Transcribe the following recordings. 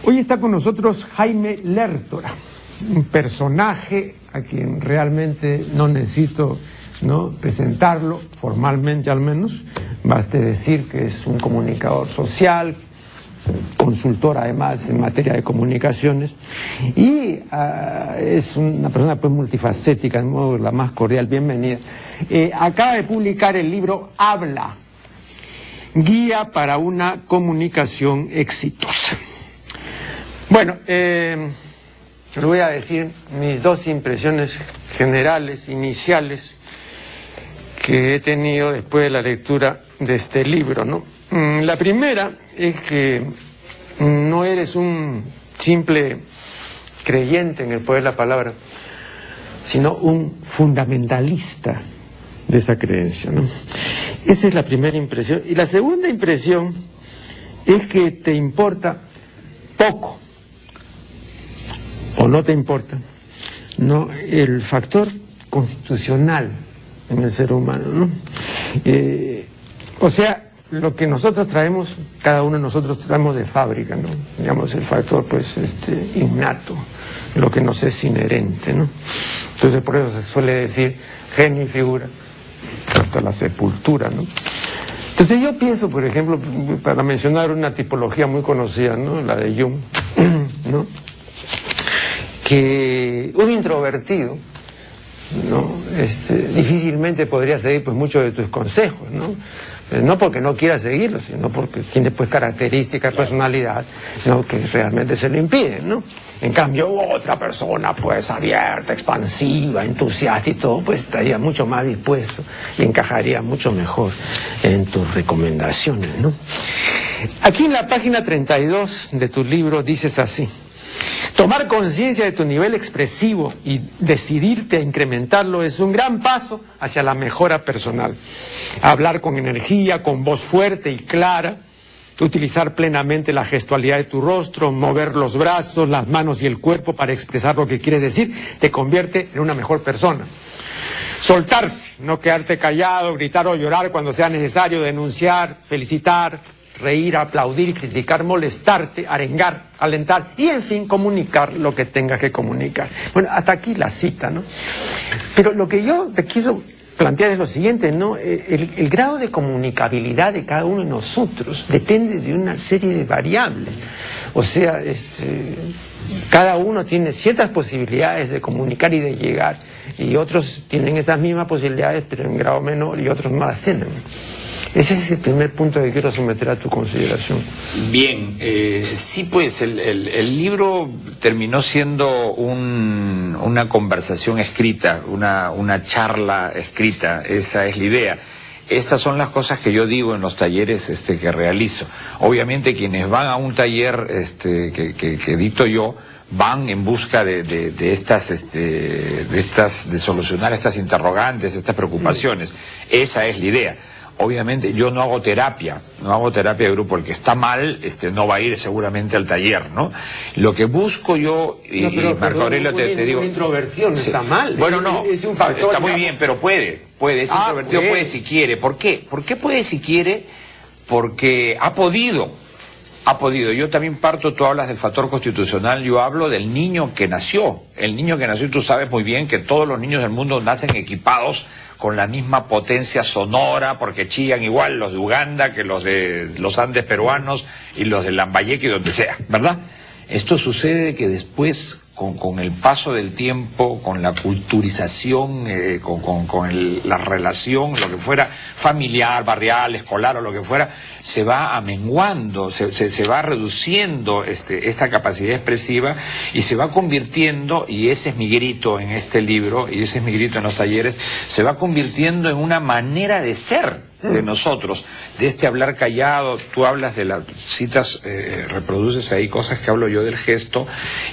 Hoy está con nosotros Jaime Lertora, un personaje a quien realmente no necesito presentarlo, formalmente al menos. Baste decir que es un comunicador social, consultor además en materia de comunicaciones, y es una persona pues multifacética, de modo la más cordial bienvenida. Acaba de publicar el libro Habla, guía para una comunicación exitosa. Bueno, le voy a decir mis dos impresiones generales, iniciales, que he tenido después de la lectura de este libro, ¿no? La primera es que no eres un simple creyente en el poder de la palabra, sino un fundamentalista de esa creencia, ¿no? Esa es la primera impresión. Y la segunda impresión es que te importa poco, o no te importa, ¿no?, el factor constitucional en el ser humano, ¿no? O sea, lo que nosotros traemos, cada uno de nosotros traemos de fábrica, ¿no? Digamos, el factor, pues, innato, lo que nos es inherente, ¿no? Entonces, por eso se suele decir genio y figura hasta la sepultura, ¿no? Entonces yo pienso, por ejemplo, para mencionar una tipología muy conocida, ¿no?, la de Jung, ¿no?, que un introvertido, ¿no?, difícilmente podría seguir pues muchos de tus consejos, ¿no? No porque no quiera seguirlos, sino porque tiene pues características de personalidad, ¿no?, que realmente se lo impiden, ¿no? En cambio otra persona pues abierta, expansiva, entusiasta y todo, pues estaría mucho más dispuesto y encajaría mucho mejor en tus recomendaciones, ¿no? Aquí en la página 32 de tu libro dices así: tomar conciencia de tu nivel expresivo y decidirte a incrementarlo es un gran paso hacia la mejora personal. Hablar con energía, con voz fuerte y clara, utilizar plenamente la gestualidad de tu rostro, mover los brazos, las manos y el cuerpo para expresar lo que quieres decir, te convierte en una mejor persona. Soltar, no quedarte callado, gritar o llorar cuando sea necesario, denunciar, felicitar, reír, aplaudir, criticar, molestarte, arengar, alentar y, en fin, comunicar lo que tengas que comunicar. Bueno, hasta aquí la cita, ¿no? Pero lo que yo te quiero plantear es lo siguiente, ¿no? El grado de comunicabilidad de cada uno de nosotros depende de una serie de variables. O sea, cada uno tiene ciertas posibilidades de comunicar y de llegar, y otros tienen esas mismas posibilidades, pero en grado menor, y otros más tienen. Ese es el primer punto que quiero someter a tu consideración. Bien, sí, pues el libro terminó siendo una conversación escrita, una charla escrita, esa es la idea. Estas son las cosas que yo digo en los talleres que realizo. Obviamente quienes van a un taller que dicto yo, van en busca de solucionar estas interrogantes, estas preocupaciones. Esa es la idea. Obviamente yo no hago terapia de grupo. El que está mal no va a ir seguramente al taller, ¿no? Lo que busco yo, y Marco Aurelio te digo... Una introversión sí, está mal. Bueno, no, es un factor, está muy bien, pero puede, ese introvertido puede si quiere. ¿Por qué? ¿Por qué puede si quiere? Porque ha podido. Yo también parto, tú hablas del factor constitucional, yo hablo del niño que nació. El niño que nació, tú sabes muy bien que todos los niños del mundo nacen equipados con la misma potencia sonora, porque chillan igual los de Uganda que los de los Andes peruanos y los de Lambayeque y donde sea, ¿verdad? Esto sucede que después, con el paso del tiempo, con la culturización, la relación, lo que fuera, familiar, barrial, escolar o lo que fuera, se va amenguando, se va reduciendo esta capacidad expresiva y se va convirtiendo, y ese es mi grito en este libro, y ese es mi grito en los talleres, se va convirtiendo en una manera de ser de nosotros, de hablar callado. Tú hablas de las citas, reproduces ahí cosas que hablo yo del gesto,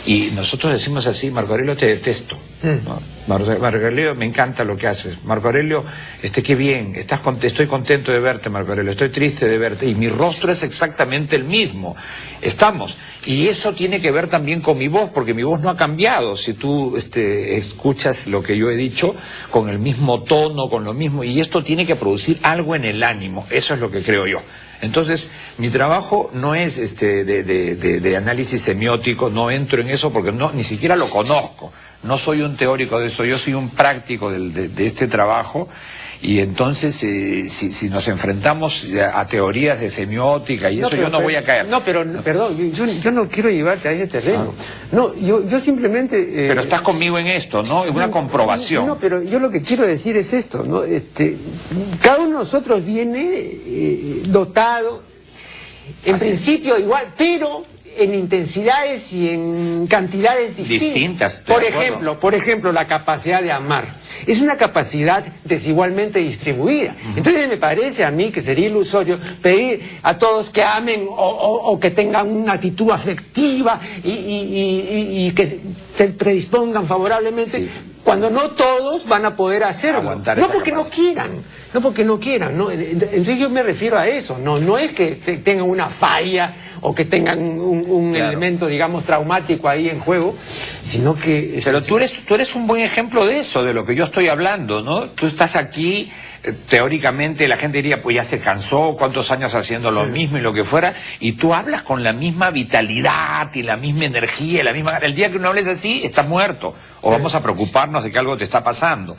y nosotros decimos así: Marco Aurelio, te detesto, ¿no? Marco Aurelio, me encanta lo que haces. Marco Aurelio, qué bien, estoy contento de verte, Marco Aurelio, estoy triste de verte, y mi rostro es exactamente el mismo. Y eso tiene que ver también con mi voz, porque mi voz no ha cambiado. Si tú escuchas lo que yo he dicho, con el mismo tono, con lo mismo, y esto tiene que producir algo en el ánimo. Eso es lo que creo yo. Entonces, mi trabajo no es de análisis semiótico, no entro en eso porque ni siquiera lo conozco. No soy un teórico de eso, yo soy un práctico de este trabajo. Y entonces, si nos enfrentamos a teorías de semiótica y eso, yo no voy a caer. No, pero, perdón, yo no quiero llevarte a ese terreno. No, yo simplemente... pero estás conmigo en esto, ¿no? Es una comprobación. No, pero yo lo que quiero decir es esto, ¿no? Cada uno de nosotros viene dotado, en principio igual, pero en intensidades y en cantidades distintas. Por ejemplo, la capacidad de amar. Es una capacidad desigualmente distribuida. Entonces me parece a mí que sería ilusorio pedir a todos que amen o que tengan una actitud afectiva y que se predispongan favorablemente, cuando no todos van a poder hacerlo. No porque no quieran, ¿no? Entonces yo me refiero a eso, no es que tengan una falla o que tengan un elemento, digamos, traumático ahí en juego, sino que... Pero tú eres un buen ejemplo de eso, de lo que yo estoy hablando, ¿no? Tú estás aquí, teóricamente la gente diría, pues ya se cansó, cuántos años haciendo lo mismo y lo que fuera, y tú hablas con la misma vitalidad y la misma energía, el día que uno hables así, estás muerto, o vamos a preocuparnos de que algo te está pasando.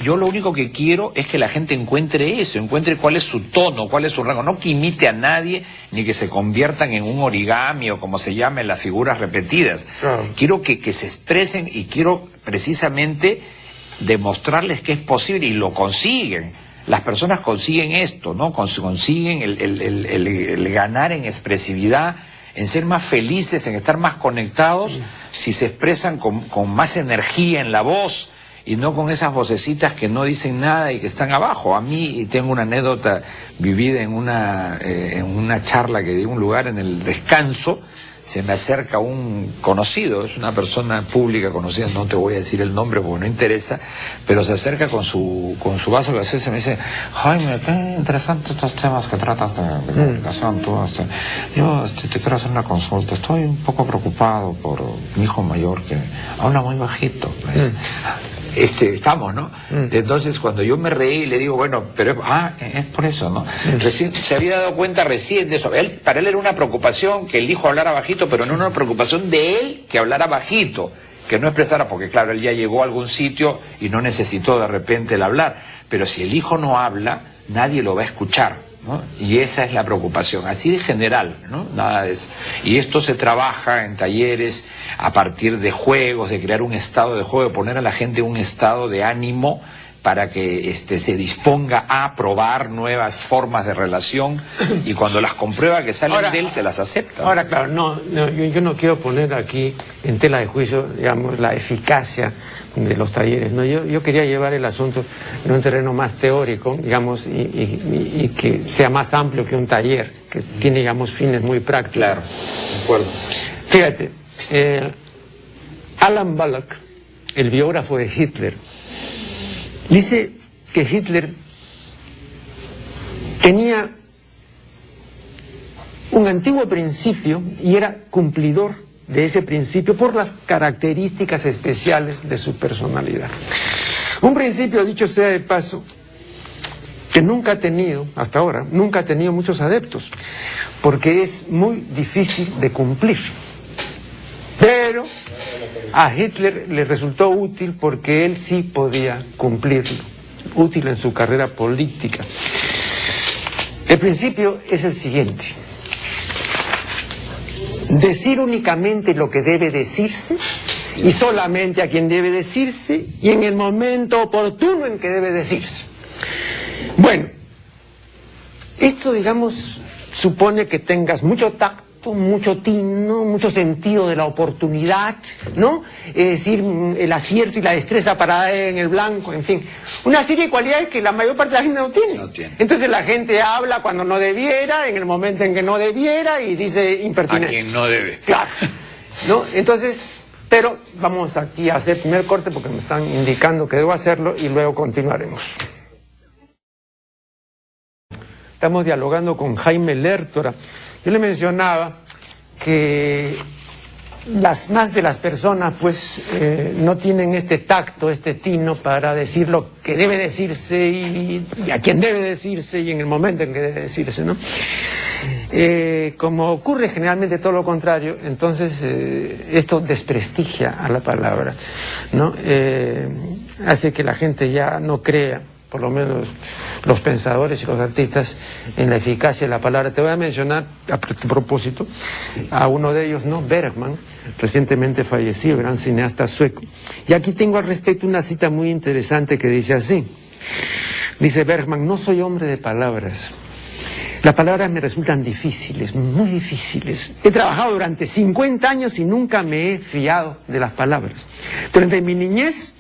Yo lo único que quiero es que la gente encuentre eso, encuentre cuál es su tono, cuál es su rango, no que imite a nadie, ni que se conviertan en un origami o como se llamen las figuras repetidas. Quiero que se expresen y quiero precisamente demostrarles que es posible y lo consiguen. Las personas consiguen esto, ¿no? Consiguen el ganar en expresividad, en ser más felices, en estar más conectados, si se expresan con más energía en la voz, y no con esas vocecitas que no dicen nada y que están abajo. A mí tengo una anécdota vivida en una charla que di en un lugar en el descanso. Se me acerca un conocido, es una persona pública conocida, no te voy a decir el nombre porque no interesa, pero se acerca con su vaso de gaseosa y me dice: Jaime, qué interesantes estos temas que tratas de comunicación. Yo te quiero hacer una consulta, estoy un poco preocupado por mi hijo mayor que habla muy bajito. Estamos, ¿no? Entonces cuando yo me reí le digo, bueno, pero es por eso, ¿no? Recién se había dado cuenta recién de eso. Para él era una preocupación que el hijo hablara bajito, pero no una preocupación de él que hablara bajito, que no expresara, porque claro, él ya llegó a algún sitio y no necesitó de repente el hablar. Pero si el hijo no habla, nadie lo va a escuchar, ¿no? Y esa es la preocupación, así de general, ¿no? Nada de eso. Y esto se trabaja en talleres a partir de juegos, de crear un estado de juego, de poner a la gente en un estado de ánimo para que se disponga a probar nuevas formas de relación y cuando las comprueba que salen de él, se las acepta. Ahora, claro, yo no quiero poner aquí en tela de juicio, digamos, la eficacia de los talleres, ¿no? Yo quería llevar el asunto en un terreno más teórico, digamos, y que sea más amplio que un taller, que tiene, digamos, fines muy prácticos. Claro, de acuerdo. Fíjate, Alan Bullock, el biógrafo de Hitler, dice que Hitler tenía un antiguo principio y era cumplidor de ese principio por las características especiales de su personalidad. Un principio, dicho sea de paso, que nunca ha tenido, hasta ahora, nunca ha tenido muchos adeptos, porque es muy difícil de cumplir. Pero a Hitler le resultó útil porque él sí podía cumplirlo, útil en su carrera política. El principio es el siguiente: decir únicamente lo que debe decirse y solamente a quien debe decirse y en el momento oportuno en que debe decirse. Bueno, esto, digamos, supone que tengas mucho tacto, mucho tino, mucho sentido de la oportunidad, ¿no? Es decir, el acierto y la destreza para dar en el blanco, en fin. Una serie de cualidades que la mayor parte de la gente no tiene. No tiene. Entonces la gente habla cuando no debiera, en el momento en que no debiera, y dice impertinencia. A quien no debe. Claro. ¿No? Entonces, pero vamos aquí a hacer primer corte porque me están indicando que debo hacerlo y luego continuaremos. Estamos dialogando con Jaime Lertora. Yo le mencionaba que las más de las personas pues no tienen este tacto, este tino para decir lo que debe decirse y a quién debe decirse y en el momento en que debe decirse, ¿no? Como ocurre generalmente todo lo contrario, entonces esto desprestigia a la palabra, ¿no? Hace que la gente ya no crea, por lo menos los pensadores y los artistas, en la eficacia de la palabra. Te voy a mencionar, a propósito, a uno de ellos, ¿no? Bergman, recientemente fallecido, gran cineasta sueco. Y aquí tengo al respecto una cita muy interesante que dice así. Dice Bergman: no soy hombre de palabras. Las palabras me resultan difíciles, muy difíciles. He trabajado durante 50 años y nunca me he fiado de las palabras. Durante mi niñez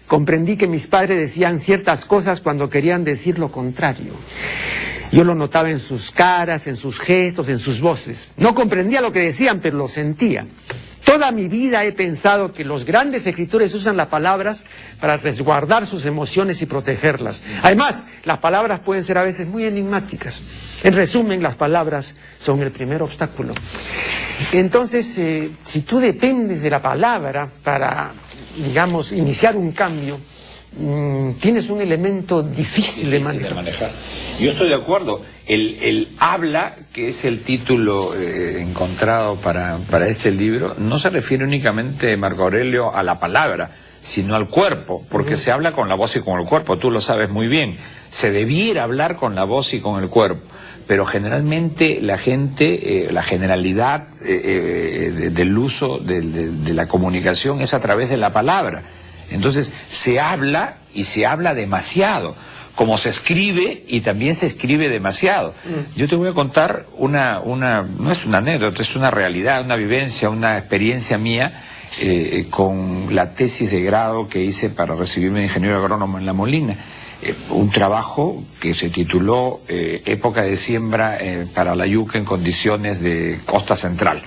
comprendí que mis padres decían ciertas cosas cuando querían decir lo contrario. Yo lo notaba en sus caras, en sus gestos, en sus voces. No comprendía lo que decían, pero lo sentía. Toda mi vida he pensado que los grandes escritores usan las palabras para resguardar sus emociones y protegerlas. Además, las palabras pueden ser a veces muy enigmáticas. En resumen, las palabras son el primer obstáculo. Entonces, si tú dependes de la palabra para, digamos, iniciar un cambio, tienes un elemento difícil de manejar. Yo estoy de acuerdo. El habla, que es el título encontrado para este libro, no se refiere únicamente, Marco Aurelio, a la palabra, sino al cuerpo, porque se habla con la voz y con el cuerpo, tú lo sabes muy bien. Se debiera hablar con la voz y con el cuerpo, pero generalmente la gente, la generalidad del uso de la comunicación es a través de la palabra. Entonces se habla y se habla demasiado, como se escribe y también se escribe demasiado. Yo te voy a contar no es una anécdota, es una realidad, una vivencia, una experiencia mía con la tesis de grado que hice para recibirme de ingeniero agrónomo en La Molina. Un trabajo que se tituló Época de siembra para la yuca en condiciones de costa central.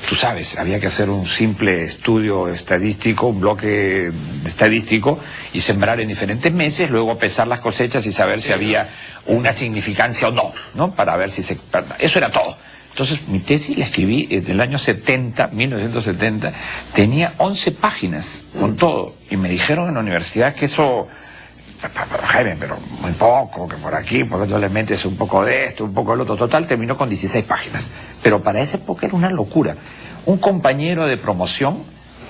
Tú sabes, había que hacer un simple estudio estadístico, un bloque estadístico, y sembrar en diferentes meses, luego pesar las cosechas y saber si había una significancia o no, ¿no? Para ver si se... Eso era todo. Entonces, mi tesis la escribí en el año 70, 1970, tenía 11 páginas con todo, y me dijeron en la universidad que eso... Jaime, pero muy poco, que por aquí, porque tú le metes un poco de esto, un poco del otro. Total, terminó con 16 páginas. Pero para esa época era una locura. Un compañero de promoción,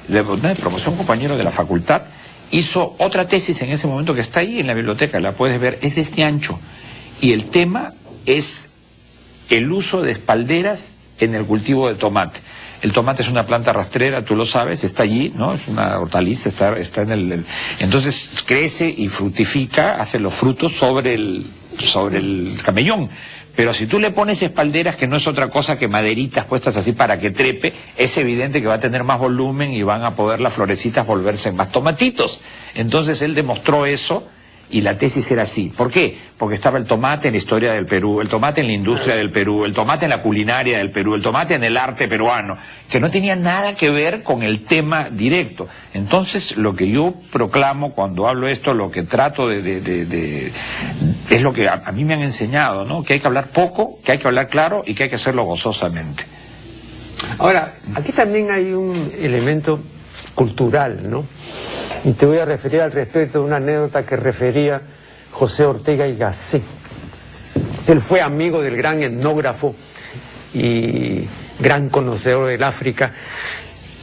un compañero de la facultad, hizo otra tesis en ese momento que está ahí en la biblioteca, la puedes ver, es de este ancho. Y el tema es el uso de espalderas en el cultivo de tomate. El tomate es una planta rastrera, tú lo sabes, está allí, ¿no? Es una hortaliza, está en el... Entonces crece y fructifica, hace los frutos sobre el camellón. Pero si tú le pones espalderas, que no es otra cosa que maderitas puestas así para que trepe, es evidente que va a tener más volumen y van a poder las florecitas volverse más tomatitos. Entonces él demostró eso. Y la tesis era así. ¿Por qué? Porque estaba el tomate en la historia del Perú, el tomate en la industria del Perú, el tomate en la culinaria del Perú, el tomate en el arte peruano, que no tenía nada que ver con el tema directo. Entonces, lo que yo proclamo cuando hablo esto, lo que trato es lo que a mí me han enseñado, ¿no? Que hay que hablar poco, que hay que hablar claro y que hay que hacerlo gozosamente. Ahora, aquí también hay un elemento cultural, ¿no? Y te voy a referir al respecto de una anécdota que refería José Ortega y Gasset. Él fue amigo del gran etnógrafo y gran conocedor del África,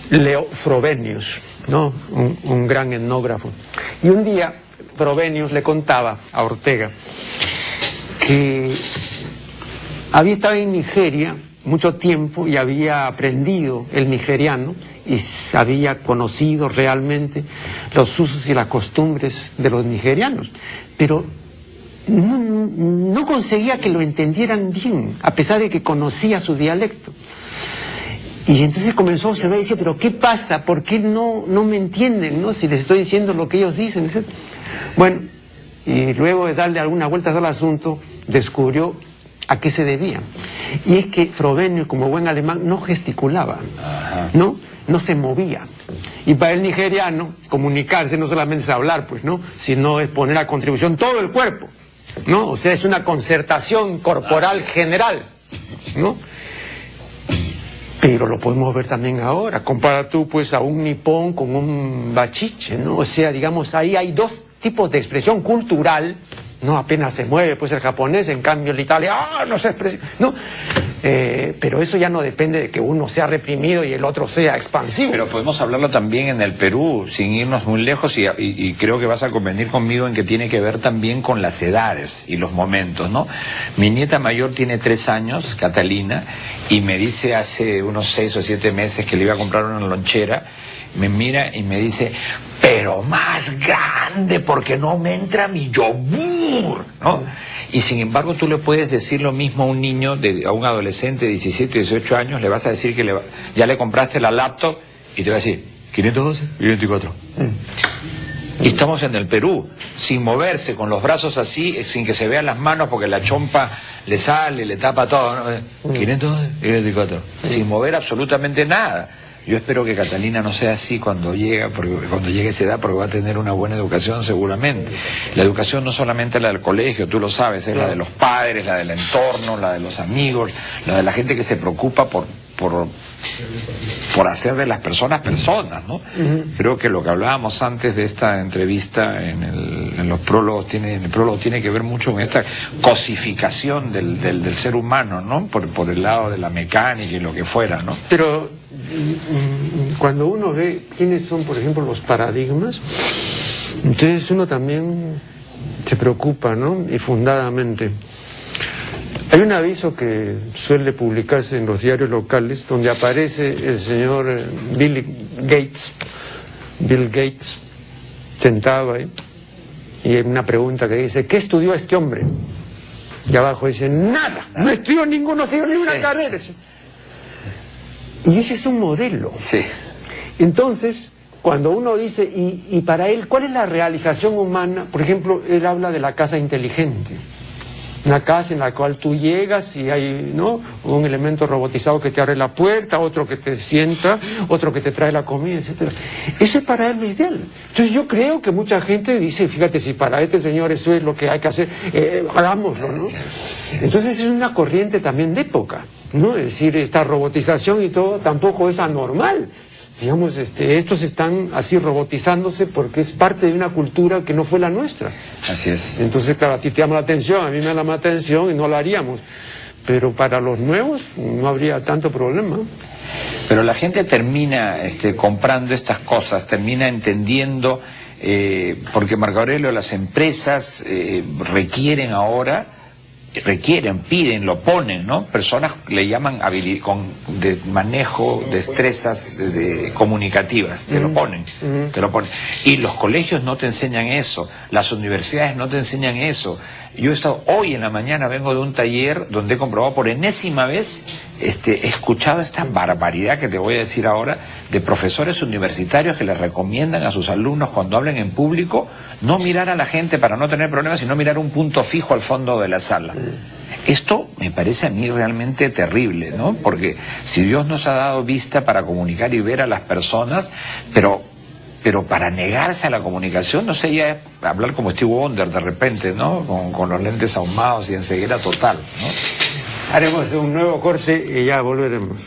Leo Frobenius, ¿no? Un gran etnógrafo. Y un día Frobenius le contaba a Ortega que había estado en Nigeria mucho tiempo y había aprendido el nigeriano y había conocido realmente los usos y las costumbres de los nigerianos, pero no conseguía que lo entendieran bien, a pesar de que conocía su dialecto. Y entonces comenzó a observar y decía, pero ¿qué pasa? ¿Por qué no me entienden, ¿no? Si les estoy diciendo lo que ellos dicen, etc. Bueno, y luego de darle algunas vueltas al asunto, descubrió a qué se debía. Y es que Frobenius, como buen alemán, no gesticulaba, no se movía. Y para el nigeriano, comunicarse no solamente es hablar, pues, ¿no? Sino es poner a contribución todo el cuerpo, ¿no? O sea, es una concertación corporal general, ¿no? Pero lo podemos ver también ahora. Compara tú pues a un nipón con un bachiche, ¿no? O sea, digamos, ahí hay dos tipos de expresión cultural, ¿no? Apenas se mueve pues el japonés, en cambio el italiano, no se expresa, ¿no? Pero eso ya no depende de que uno sea reprimido y el otro sea expansivo. Pero podemos hablarlo también en el Perú, sin irnos muy lejos, y creo que vas a convenir conmigo en que tiene que ver también con las edades y los momentos, ¿no? Mi nieta mayor tiene 3 años, Catalina, y me dice hace unos 6 o 7 meses que le iba a comprar una lonchera, me mira y me dice, pero más grande porque no me entra mi yogur, ¿no? Y sin embargo tú le puedes decir lo mismo a un niño, a un adolescente de 17, 18 años, le vas a decir que ya le compraste la laptop y te va a decir 512 y 24. Y estamos en el Perú, sin moverse, con los brazos así, sin que se vean las manos porque la chompa le sale, le tapa todo, ¿no? 512 y 24, sin mover absolutamente nada. Yo espero que Catalina no sea así cuando llegue a esa edad, porque va a tener una buena educación seguramente. La educación no solamente la del colegio, tú lo sabes, es la de los padres, la del entorno, la de los amigos, la de la gente que se preocupa por hacer de las personas, ¿no? Creo que lo que hablábamos antes de esta entrevista en el prólogo tiene que ver mucho con esta cosificación del ser humano, ¿no? Por el lado de la mecánica y lo que fuera, ¿no? Pero cuando uno ve quiénes son, por ejemplo, los paradigmas, entonces uno también se preocupa, ¿no? Y fundadamente. Hay un aviso que suele publicarse en los diarios locales donde aparece el señor Bill Gates, sentado ahí, y hay una pregunta que dice, ¿qué estudió este hombre? Y abajo dice, nada, no estudió ninguno, no estudió ni una carrera. Y ese es un modelo. Sí. Entonces, cuando uno dice, y para él, ¿cuál es la realización humana? Por ejemplo, él habla de la casa inteligente. Una casa en la cual tú llegas y hay, ¿no?, un elemento robotizado que te abre la puerta, otro que te sienta, otro que te trae la comida, etcétera. Eso es para él lo ideal. Entonces yo creo que mucha gente dice, fíjate, si para este señor eso es lo que hay que hacer, hagámoslo, ¿no? Entonces es una corriente también de época, ¿no? Es decir, esta robotización y todo tampoco es anormal. Digamos, estos están así robotizándose porque es parte de una cultura que no fue la nuestra. Así es. Entonces, claro, a ti te llama la atención, a mí me llama la atención y no lo haríamos. Pero para los nuevos no habría tanto problema. Pero la gente termina comprando estas cosas, termina entendiendo, porque Marco Aurelio, las empresas requieren ahora... piden, lo ponen, ¿no? Personas le llaman de manejo, destrezas comunicativas, te lo ponen. Y los colegios no te enseñan eso, las universidades no te enseñan eso. Yo he estado, hoy en la mañana vengo de un taller donde he comprobado por enésima vez, he escuchado esta barbaridad que te voy a decir ahora, de profesores universitarios que les recomiendan a sus alumnos cuando hablen en público, no mirar a la gente para no tener problemas, sino mirar un punto fijo al fondo de la sala. Esto me parece a mí realmente terrible, ¿no? Porque si Dios nos ha dado vista para comunicar y ver a las personas, pero para negarse a la comunicación, no sé, ya hablar como Steve Wonder de repente, ¿no? Con los lentes ahumados y en ceguera total, ¿no? Haremos un nuevo corte y ya volveremos.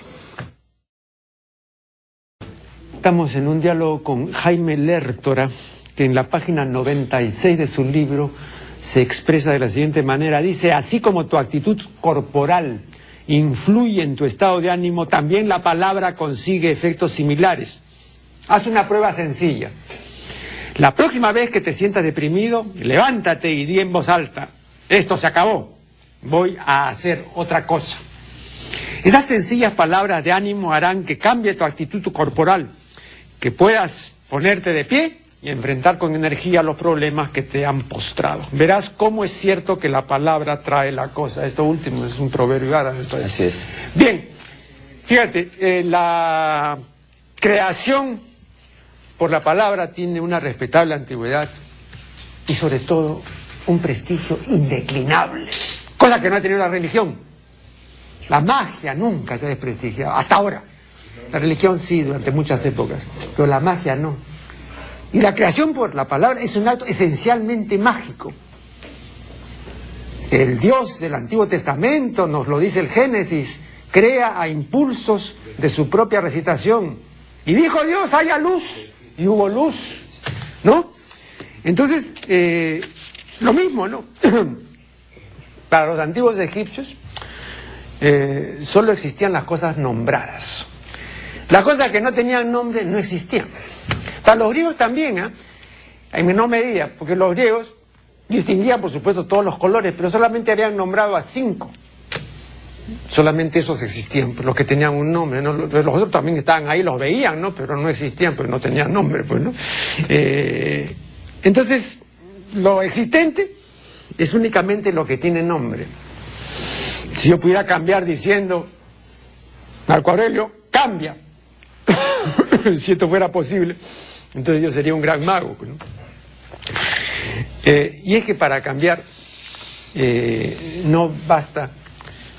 Estamos en un diálogo con Jaime Lertora, que en la página 96 de su libro se expresa de la siguiente manera. Dice, así como tu actitud corporal influye en tu estado de ánimo, también la palabra consigue efectos similares. Haz una prueba sencilla. La próxima vez que te sientas deprimido, levántate y di en voz alta, esto se acabó, voy a hacer otra cosa. Esas sencillas palabras de ánimo harán que cambie tu actitud corporal, que puedas ponerte de pie y enfrentar con energía los problemas que te han postrado. Verás cómo es cierto que la palabra trae la cosa. Esto último es un proverbio árabe. Así es. Bien, fíjate, la creación por la palabra tiene una respetable antigüedad y sobre todo un prestigio indeclinable, cosa que no ha tenido la religión. La magia nunca se ha desprestigiado, hasta ahora. La religión sí, durante muchas épocas, pero la magia no. Y la creación por la palabra es un acto esencialmente mágico. El Dios del Antiguo Testamento, nos lo dice el Génesis, crea a impulsos de su propia recitación. Y dijo Dios, haya luz, y hubo luz, ¿no? Entonces, lo mismo, ¿no? Para los antiguos egipcios, solo existían las cosas nombradas. Las cosas que no tenían nombre no existían. Para los griegos también, en menor medida, porque los griegos distinguían, por supuesto, todos los colores, pero solamente habían nombrado a 5. Solamente esos existían, los que tenían un nombre, ¿no? Los otros también estaban ahí, los veían, ¿no? Pero no existían, pues no tenían nombre, pues, ¿no? Entonces, lo existente es únicamente lo que tiene nombre. Si yo pudiera cambiar diciendo, Marco Aurelio, cambia, si esto fuera posible, entonces yo sería un gran mago, ¿no? Y es que para cambiar no basta,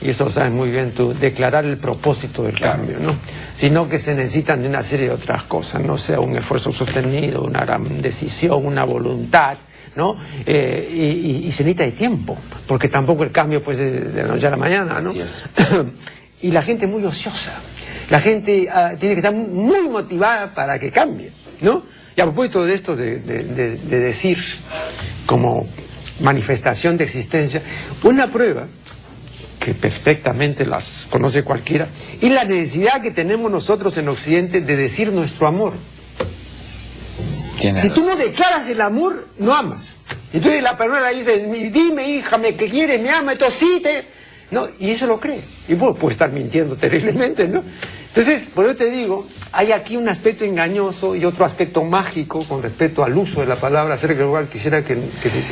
y eso lo sabes muy bien tú, declarar el propósito del cambio, ¿no? Sino que se necesitan de una serie de otras cosas, no sea un esfuerzo sostenido, una gran decisión, una voluntad, ¿no? Y se necesita de tiempo, porque tampoco el cambio pues es de la noche a la mañana, ¿no? Así es. Y la gente es muy ociosa, la gente tiene que estar muy motivada para que cambie, ¿no? Y a propósito de esto de decir como manifestación de existencia, una prueba que perfectamente las conoce cualquiera, y la necesidad que tenemos nosotros en Occidente de decir nuestro amor. Si tú no declaras el amor, no amas. Entonces la persona dice, dime hija, que quieres, me ama, entonces sí no, y eso lo cree. Y bueno, puede estar mintiendo terriblemente, ¿no? Entonces, por eso te digo, hay aquí un aspecto engañoso y otro aspecto mágico con respecto al uso de la palabra. Sergio, igual quisiera que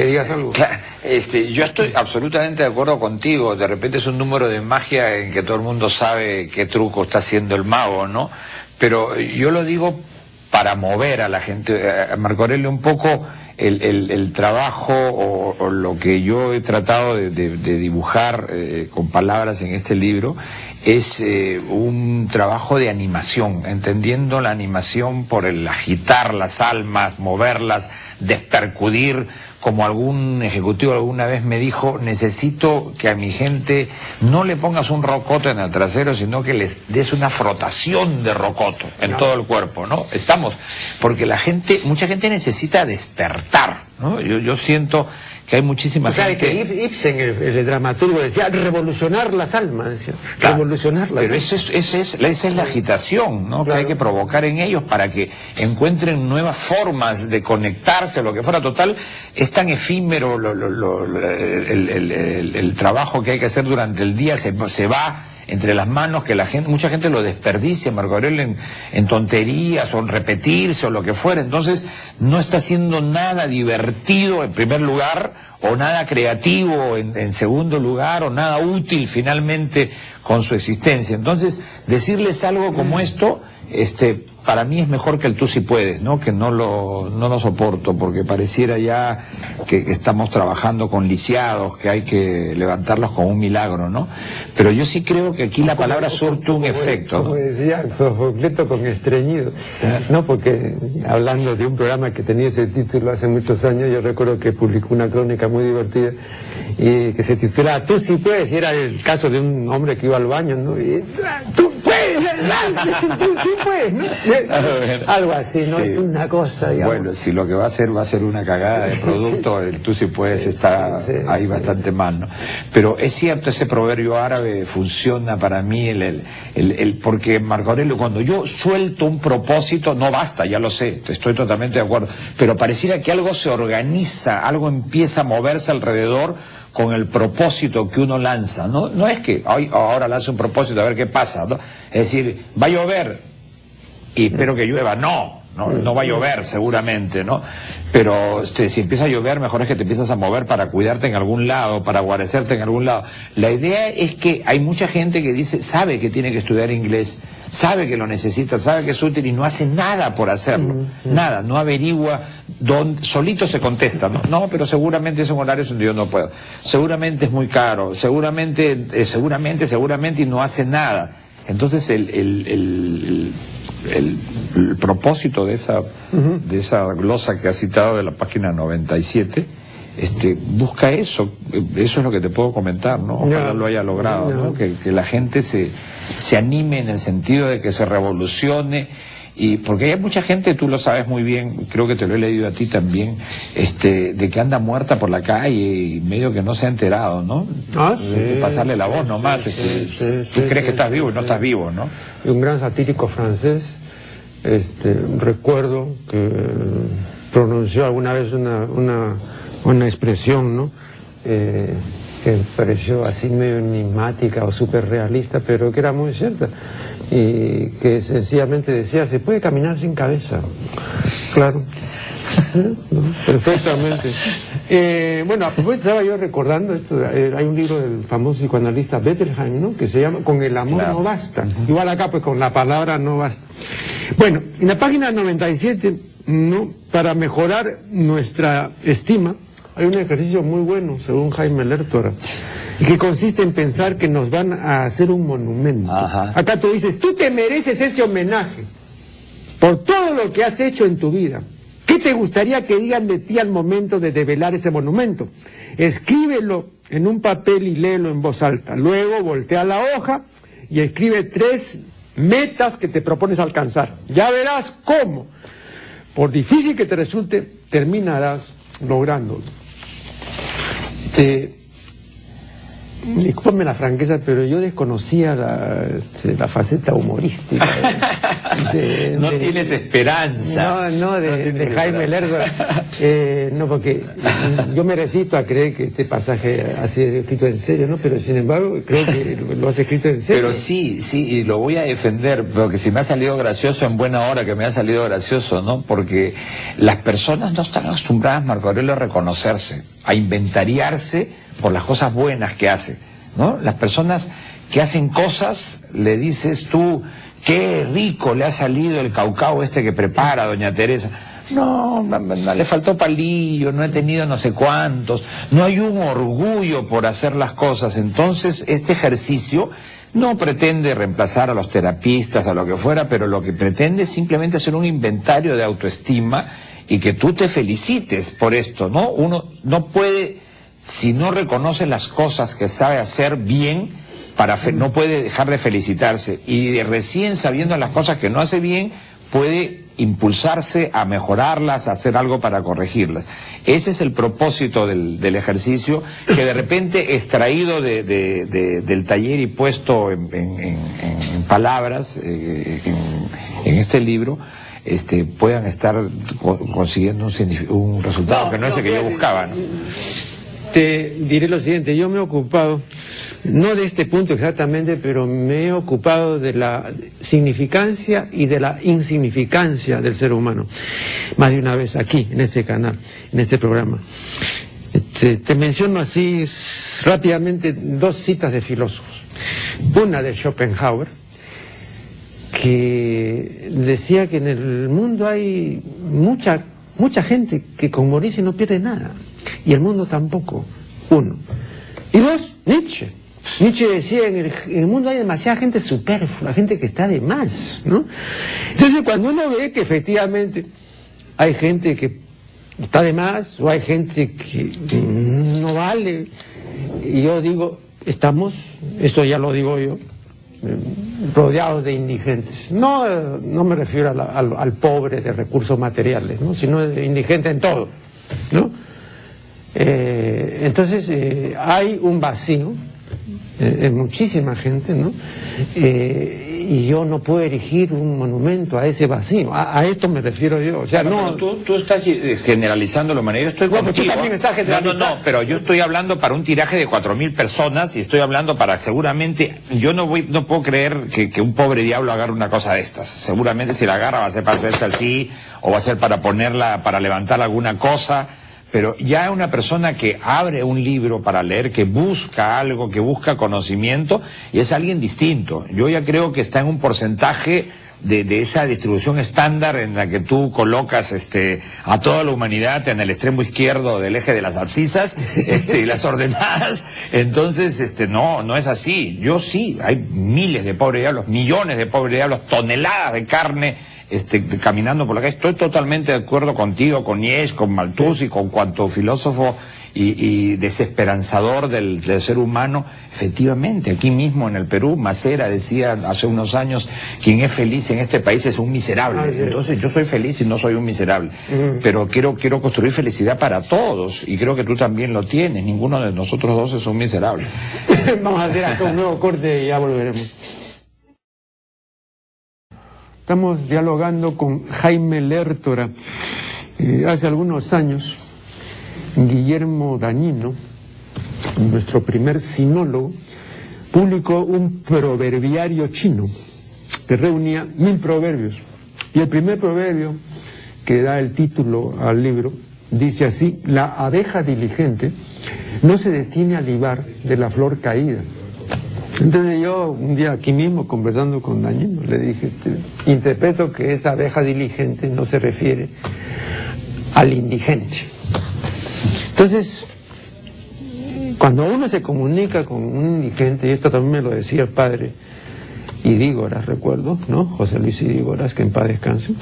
digas algo. Claro, yo estoy absolutamente de acuerdo contigo. De repente es un número de magia en que todo el mundo sabe qué truco está haciendo el mago, ¿no? Pero yo lo digo para mover a la gente. Marco Aurelio, un poco el trabajo o lo que yo he tratado de dibujar con palabras en este libro es un trabajo de animación, entendiendo la animación por el agitar las almas, moverlas, despercudir, como algún ejecutivo alguna vez me dijo, necesito que a mi gente no le pongas un rocoto en el trasero, sino que les des una frotación de rocoto en todo el cuerpo, ¿no? Porque mucha gente necesita despertar, ¿no? Yo siento que hay muchísima gente... que Ibsen, el dramaturgo, decía revolucionar las almas, decía, claro, revolucionar las pero almas. esa es la agitación, ¿no? Claro. Que hay que provocar en ellos para que encuentren nuevas formas de conectarse, lo que fuera. Total, es tan efímero el trabajo que hay que hacer durante el día, se va entre las manos, que mucha gente lo desperdicia, Marco Aurelio, en tonterías o en repetirse o lo que fuera. Entonces no está haciendo nada divertido en primer lugar, o nada creativo en segundo lugar, o nada útil finalmente con su existencia. Entonces decirles algo como esto, para mí es mejor que el tú sí puedes, ¿no? Que no lo soporto, porque pareciera ya que estamos trabajando con lisiados, que hay que levantarlos con un milagro, ¿no? Pero yo sí creo que aquí la palabra surte un efecto, ¿no? Como decía Sófocles, con estreñido, ¿no? Porque hablando de un programa que tenía ese título hace muchos años, yo recuerdo que publicó una crónica muy divertida y que se titulaba Tú sí puedes, y era el caso de un hombre que iba al baño, ¿no? Y, tú puedes, tú sí puedes, ¿no? Algo así, ¿no? Sí. Es una cosa, digamos. Bueno, si lo que va a ser una cagada de producto, el tú sí puedes está ahí bastante mal, ¿no? Pero es cierto, ese proverbio árabe funciona para mí, porque Marco Aurelio, cuando yo suelto un propósito, no basta, ya lo sé, estoy totalmente de acuerdo, pero pareciera que algo se organiza, algo empieza a moverse alrededor con el propósito que uno lanza, ¿no? No es que ahora lanzo un propósito a ver qué pasa, ¿no? Es decir, va a llover y espero que llueva, no va a llover seguramente, ¿no? Pero si empieza a llover, mejor es que te empiezas a mover para cuidarte en algún lado, para guarecerte en algún lado. La idea es que hay mucha gente que sabe que tiene que estudiar inglés, sabe que lo necesita, sabe que es útil y no hace nada por hacerlo, nada, no averigua solito se contesta, no, pero seguramente es un horario donde yo no puedo, seguramente es muy caro, seguramente y no hace nada. Entonces el propósito de esa glosa que ha citado de la página 97 busca eso es lo que te puedo comentar, ¿no? Ojalá lo haya logrado, ¿no? Que la gente se anime en el sentido de que se revolucione, y porque hay mucha gente, tú lo sabes muy bien, creo que te lo he leído a ti también, de que anda muerta por la calle y medio que no se ha enterado, ¿no? Sí, hay que pasarle la voz nomás, tú crees que estás vivo y no estás vivo, ¿no? Y un gran satírico francés, recuerdo que pronunció alguna vez una expresión, ¿no? Que me pareció así medio enigmática o súper realista, pero que era muy cierta, y que sencillamente decía: se puede caminar sin cabeza. Claro. ¿No? Perfectamente. Bueno, a propósito, estaba yo recordando esto, hay un libro del famoso psicoanalista Bettelheim, ¿no? Que se llama Con el amor no basta. Igual acá, pues con la palabra no basta. Bueno, en la página 97, ¿no? Para mejorar nuestra estima, hay un ejercicio muy bueno, según Jaime Lertora, y que consiste en pensar que nos van a hacer un monumento. Ajá. Acá tú dices: tú te mereces ese homenaje por todo lo que has hecho en tu vida. ¿Qué te gustaría que digan de ti al momento de develar ese monumento? Escríbelo en un papel y léelo en voz alta. Luego voltea la hoja y escribe 3 metas que te propones alcanzar. Ya verás cómo, por difícil que te resulte, terminarás lográndolo. Discúlpame la franqueza, pero yo desconocía la faceta humorística. No tienes esperanza. No, de Jaime Lertora. No, porque yo me resisto a creer que este pasaje ha sido escrito en serio, ¿no? Pero sin embargo, creo que lo has escrito en serio. Pero sí, y lo voy a defender, porque si me ha salido gracioso, en buena hora que me ha salido gracioso, ¿no? Porque las personas no están acostumbradas, Marco Aurelio, a reconocerse, a inventariarse por las cosas buenas que hace, ¿no? Las personas que hacen cosas, le dices tú: qué rico le ha salido el caucao que prepara doña Teresa. No, le faltó palillo, no he tenido no sé cuántos, no hay un orgullo por hacer las cosas. Entonces, este ejercicio no pretende reemplazar a los terapistas, a lo que fuera, pero lo que pretende es simplemente hacer un inventario de autoestima y que tú te felicites por esto, ¿no? Uno no puede, si no reconoce las cosas que sabe hacer bien, no puede dejar de felicitarse, y recién sabiendo las cosas que no hace bien, puede impulsarse a mejorarlas, a hacer algo para corregirlas. Ese es el propósito del ejercicio, que de repente, extraído del taller y puesto en palabras, en este libro, puedan estar consiguiendo un resultado que no es el que yo buscaba, ¿no? Te diré lo siguiente: yo me he ocupado, no de este punto exactamente, pero me he ocupado de la significancia y de la insignificancia del ser humano, más de una vez aquí, en este canal, en este programa. Te menciono así rápidamente 2 citas de filósofos. Una de Schopenhauer, que decía que en el mundo hay mucha gente que con morirse no pierde nada, y el mundo tampoco. 1. Y 2, Nietzsche. Nietzsche decía: en el mundo hay demasiada gente superflua, gente que está de más, ¿no? Entonces, cuando uno ve que efectivamente hay gente que está de más, o hay gente que no vale, y yo digo, esto ya lo digo yo, rodeados de indigentes. No me refiero al pobre de recursos materiales, ¿no? Sino de indigente en todo, ¿no? Entonces hay un vacío en muchísima gente, ¿no? Y yo no puedo erigir un monumento a ese vacío. A esto me refiero yo. O sea, no. Tú estás generalizando la humanidad. Yo estoy contigo. Tú también estás generalizando. No, pero yo estoy hablando para un tiraje de 4.000 personas, y estoy hablando para, seguramente, yo no puedo creer que un pobre diablo agarre una cosa de estas. Seguramente, si la agarra, va a ser para hacerse así, o va a ser para ponerla, para levantar alguna cosa. Pero ya una persona que abre un libro para leer, que busca algo, que busca conocimiento, y es alguien distinto. Yo ya creo que está en un porcentaje de esa distribución estándar en la que tú colocas a toda la humanidad en el extremo izquierdo del eje de las abscisas y las ordenadas. Entonces, no es así. Yo sí, hay miles de pobres diablos, millones de pobres diablos, toneladas de carne caminando por la calle. Estoy totalmente de acuerdo contigo, con Nietzsche, con Malthus y con cuanto filósofo y desesperanzador del ser humano. Efectivamente, aquí mismo en el Perú, Macera decía hace unos años, quien es feliz en este país es un miserable. Entonces yo soy feliz y no soy un miserable. Pero quiero construir felicidad para todos, y creo que tú también lo tienes. Ninguno de nosotros dos es un miserable. Vamos a hacer acá un nuevo corte y ya volveremos. Estamos dialogando con Jaime Lertora. Hace algunos años, Guillermo Dañino, nuestro primer sinólogo, publicó un proverbiario chino que reunía 1000 proverbios. Y el primer proverbio, que da el título al libro, dice así: la abeja diligente no se detiene al libar de la flor caída. Entonces yo, un día aquí mismo, conversando con Dañino, le dije, interpreto que esa abeja diligente no se refiere al indigente. Entonces, cuando uno se comunica con un indigente, y esto también me lo decía el padre Idígoras, recuerdo, ¿no? José Luis Idígoras, que en paz descanse,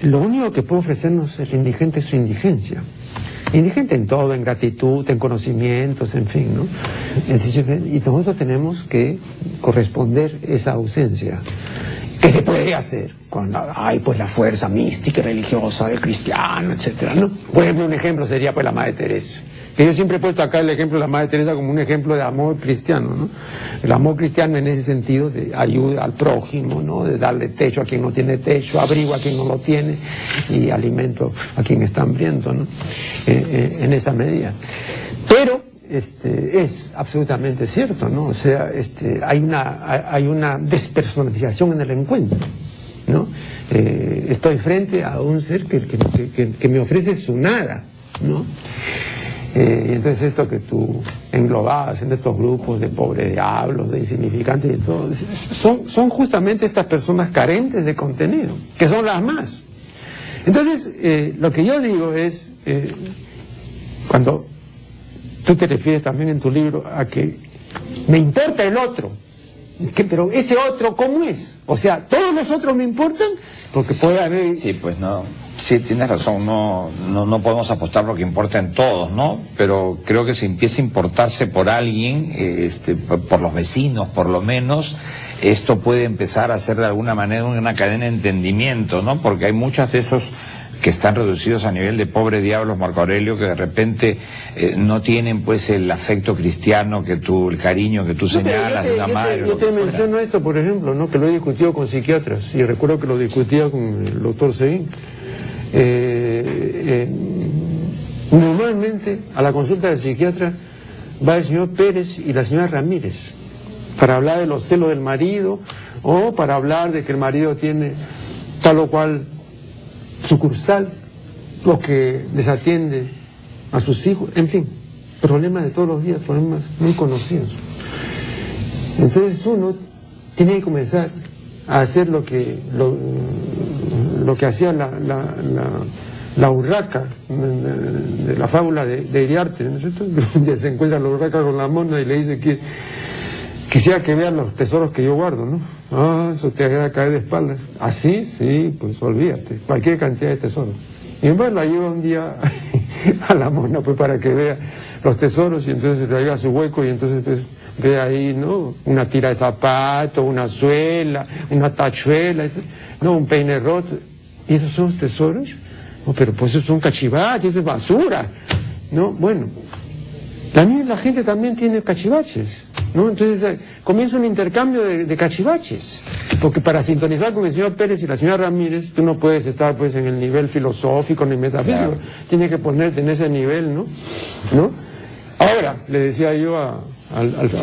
lo único que puede ofrecernos el indigente es su indigencia. Indigente en todo, en gratitud, en conocimientos, en fin, ¿no? Entonces, y nosotros tenemos que corresponder esa ausencia. ¿Qué se puede hacer? Con la fuerza mística y religiosa del cristiano, etcétera, ¿no? Por ejemplo, un ejemplo sería pues la Madre Teresa. Que yo siempre he puesto acá el ejemplo de la Madre Teresa como un ejemplo de amor cristiano, ¿no? El amor cristiano en ese sentido de ayuda al prójimo, ¿no? De darle techo a quien no tiene techo, abrigo a quien no lo tiene y alimento a quien está hambriento, ¿no? En esa medida. Pero es absolutamente cierto, ¿no? O sea, hay una despersonalización en el encuentro, ¿no? Estoy frente a un ser que me ofrece su nada, ¿no? Y entonces esto que tú englobabas en estos grupos de pobres diablos, de insignificantes y todo, son justamente estas personas carentes de contenido, que son las más. Entonces, lo que yo digo es, cuando tú te refieres también en tu libro a que me importa el otro, pero ese otro, ¿cómo es? O sea, ¿todos los otros me importan? Porque puede haber... Sí, pues no. Sí, tienes razón, no podemos apostar lo que importa en todos, ¿no? Pero creo que si empieza a importarse por alguien, por los vecinos por lo menos, esto puede empezar a ser de alguna manera una cadena de entendimiento, ¿no? Porque hay muchos de esos que están reducidos a nivel de pobre diablos, Marco Aurelio, que de repente no tienen pues el afecto cristiano el cariño que tú señalas de una madre. Yo te menciono esto, por ejemplo, ¿no? Que lo he discutido con psiquiatras, y recuerdo que lo discutía con el doctor Seguín. Normalmente a la consulta del psiquiatra va el señor Pérez y la señora Ramírez para hablar de los celos del marido, o para hablar de que el marido tiene tal o cual sucursal, o que desatiende a sus hijos, en fin, problemas de todos los días, problemas muy conocidos. Entonces uno tiene que comenzar a hacer lo que hacía la urraca de la fábula de Iriarte, ¿no es cierto? Donde se encuentra la urraca con la mona y le dice que quisiera que vean los tesoros que yo guardo, ¿no? Ah, eso te va a caer de espaldas. ¿Así? Sí, pues olvídate, cualquier cantidad de tesoros. Y entonces la lleva un día a la mona pues para que vea los tesoros, y entonces la lleva a su hueco, y entonces pues ve ahí, ¿no? Una tira de zapato, una suela, una tachuela, ¿no? Un peine roto. ¿Y esos son los tesoros? No, pero pues esos son cachivaches, eso es basura, ¿no? Bueno, la gente también tiene cachivaches, ¿no? Entonces comienza un intercambio de cachivaches, porque para sintonizar con el señor Pérez y la señora Ramírez, tú no puedes estar pues en el nivel filosófico ni metafísico, claro. Tienes que ponerte en ese nivel, ¿no? Ahora, le decía yo a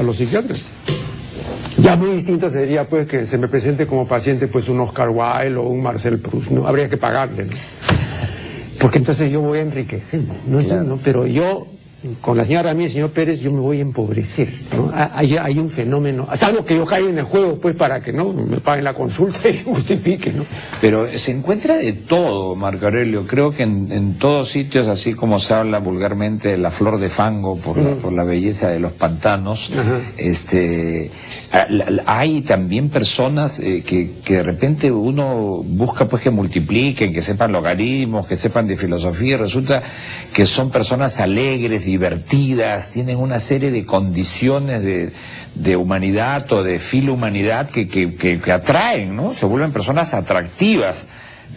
los psiquiatras, ya muy distinto sería pues que se me presente como paciente pues un Oscar Wilde o un Marcel Proust, ¿no? Habría que pagarle, ¿no? Porque entonces yo voy a enriquecer, ¿no? Claro. ¿No? Pero yo con la señora Ramírez y el señor Pérez, yo me voy a empobrecer, ¿no? Hay un fenómeno, salvo que yo caiga en el juego, pues, para que no me paguen la consulta y justifique, ¿no? Pero se encuentra de todo, Marco Aurelio. Creo que en todos sitios, así como se habla vulgarmente de la flor de fango por la belleza de los pantanos, hay también personas que de repente uno busca pues que multipliquen, que sepan logaritmos, que sepan de filosofía, y resulta que son personas alegres, divertidas, tienen una serie de condiciones de humanidad o de filohumanidad que atraen, ¿no? Se vuelven personas atractivas.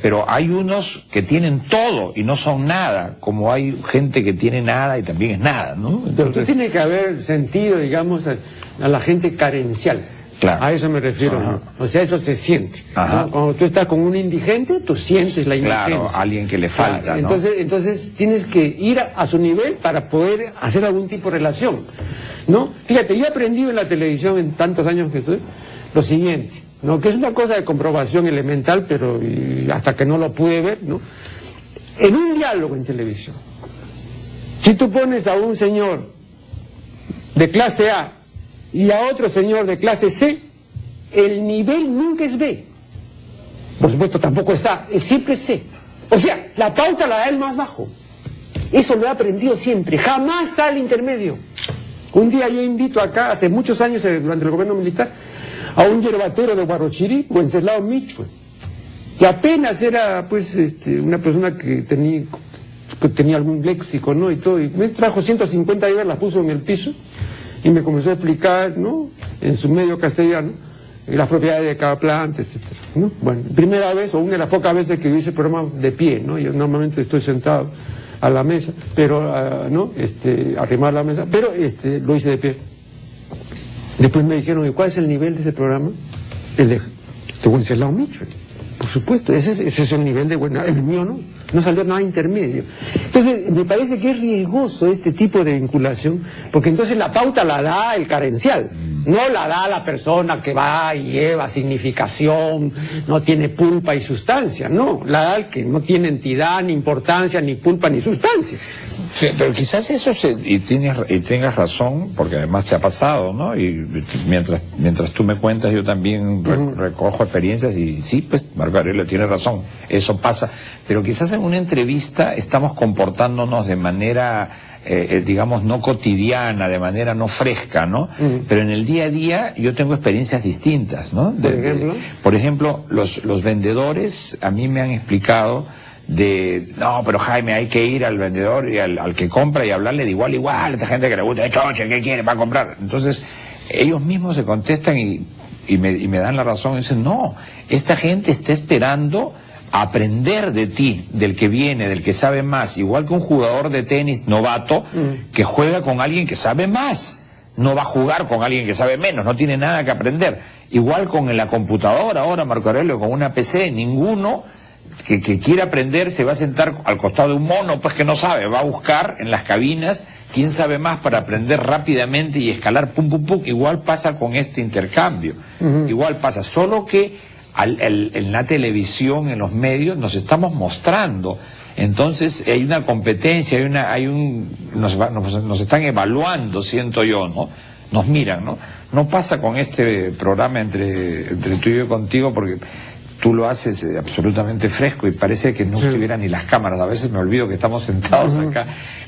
Pero hay unos que tienen todo y no son nada, como hay gente que tiene nada y también es nada, ¿no? Entonces tiene que haber sentido, digamos, a la gente carencial. Claro. A eso me refiero, ¿no? O sea, eso se siente, ¿no? Cuando tú estás con un indigente, tú sientes la indigencia. Claro, alguien que le falta, claro, ¿no? Entonces tienes que ir a su nivel para poder hacer algún tipo de relación, ¿no? Fíjate, yo he aprendido en la televisión, en tantos años que estoy, lo siguiente, ¿no? Que es una cosa de comprobación elemental, pero hasta que no lo pude ver, ¿no? En un diálogo en televisión, si tú pones a un señor de clase A y a otro señor de clase C, el nivel nunca es B. Por supuesto tampoco es A, es siempre C. O sea, la pauta la da el más bajo. Eso lo he aprendido siempre, jamás sale intermedio. Un día yo invito acá, hace muchos años, durante el gobierno militar, a un yerbatero de Huarochirí, Wenceslao Michue, que apenas era pues una persona que tenía algún léxico, ¿no? Y todo, y me trajo 150 libras, las puso en el piso, y me comenzó a explicar, ¿no?, en su medio castellano, las propiedades de cada planta, etcétera, ¿no? Bueno, primera vez, o una de las pocas veces que yo hice programa de pie, ¿no? Yo normalmente estoy sentado a la mesa, pero, ¿no?, arrimar la mesa, pero lo hice de pie. Después me dijeron, ¿y cuál es el nivel de ese programa? El de Wenceslao Michue. Por supuesto, ese es el nivel de bueno, el mío no salió nada intermedio. Entonces, me parece que es riesgoso este tipo de vinculación, porque entonces la pauta la da el carencial, no la da la persona que va y lleva significación, no tiene pulpa y sustancia, no, la da el que no tiene entidad, ni importancia, ni pulpa, ni sustancia. Sí, pero quizás eso y tengas razón, porque además te ha pasado, ¿no? Y mientras tú me cuentas, yo también recojo experiencias y sí, pues Marco Aurelio tiene razón, eso pasa. Pero quizás en una entrevista estamos comportándonos de manera, digamos, no cotidiana, de manera no fresca, ¿no? Pero en el día a día yo tengo experiencias distintas, ¿no? Por ejemplo, los vendedores a mí me han explicado no, pero Jaime, hay que ir al vendedor y al que compra y hablarle de igual a igual, a esta gente que le gusta, choche, ¿qué quiere? Va a comprar. Entonces, ellos mismos se contestan y me dan la razón y dicen, no, esta gente está esperando aprender de ti, del que viene, del que sabe más, igual que un jugador de tenis novato que juega con alguien que sabe más. No va a jugar con alguien que sabe menos, no tiene nada que aprender. Igual con la computadora ahora, Marco Aurelio, con una PC, ninguno que quiera aprender se va a sentar al costado de un mono pues que no sabe, va a buscar en las cabinas quién sabe más para aprender rápidamente y escalar pum pum pum. Igual pasa con este intercambio, igual pasa, solo que en la televisión, en los medios nos estamos mostrando, entonces hay una competencia, nos están evaluando, siento yo, ¿no? Nos miran, ¿no? No pasa con este programa entre tú y yo contigo, porque tú lo haces absolutamente fresco y parece que no estuvieran ni las cámaras. A veces me olvido que estamos sentados acá,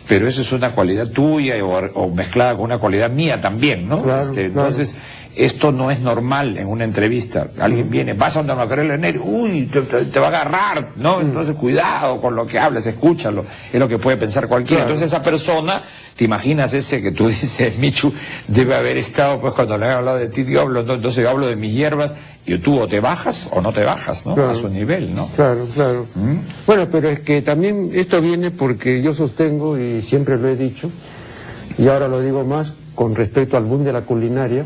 pero eso es una cualidad tuya o mezclada con una cualidad mía también, ¿no? Claro, entonces, esto no es normal en una entrevista. Alguien viene, vas a donde Marco Aurelio Neri, uy, te va a agarrar, ¿no? Entonces, cuidado con lo que hables, escúchalo. Es lo que puede pensar cualquiera. Entonces, esa persona, te imaginas ese que tú dices, Michu, debe haber estado, pues cuando le han hablado de ti, yo hablo, entonces yo hablo de mis hierbas, y tú o te bajas o no te bajas, ¿no? Claro. A su nivel, ¿no? Claro. Bueno, pero es que también esto viene porque yo sostengo, y siempre lo he dicho, y ahora lo digo más con respecto al boom de la culinaria,